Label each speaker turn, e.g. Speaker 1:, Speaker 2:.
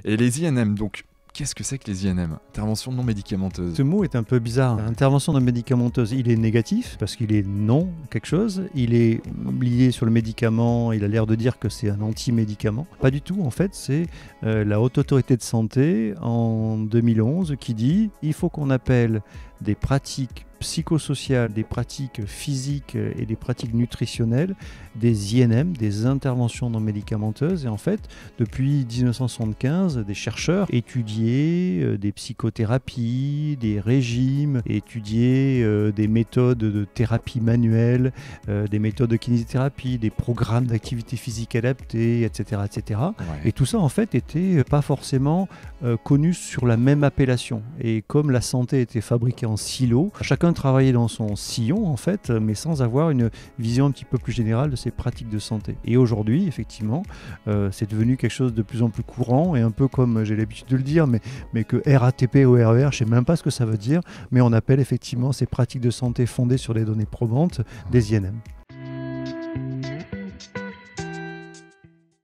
Speaker 1: Et les INM, donc, qu'est-ce que c'est que les INM? Intervention non médicamenteuse.
Speaker 2: Ce mot est un peu bizarre. Intervention non médicamenteuse, il est négatif parce qu'il est non quelque chose. Il est lié sur le médicament, il a l'air de dire que c'est un anti-médicament. Pas du tout, en fait, c'est la Haute Autorité de Santé en 2011 qui dit il faut qu'on appelle des pratiques psychosociales, des pratiques physiques et des pratiques nutritionnelles, des INM, des interventions non médicamenteuses. Et en fait, depuis 1975, des chercheurs étudiaient des psychothérapies, des régimes, étudiaient des méthodes de thérapie manuelle, des méthodes de kinésithérapie, des programmes d'activité physique adaptée, etc. etc.
Speaker 1: Ouais.
Speaker 2: Et tout ça, en fait, n'était pas forcément connu sur la même appellation. Et comme la santé était fabriquée en silos, chacun travaillait dans son sillon, en fait, mais sans avoir une vision un petit peu plus générale de ses pratiques de santé. Et aujourd'hui, effectivement, c'est devenu quelque chose de plus en plus courant, et un peu comme j'ai l'habitude de le dire, mais que RATP ou RER, je ne sais même pas ce que ça veut dire, mais on appelle effectivement ces pratiques de santé fondées sur des données probantes des INM.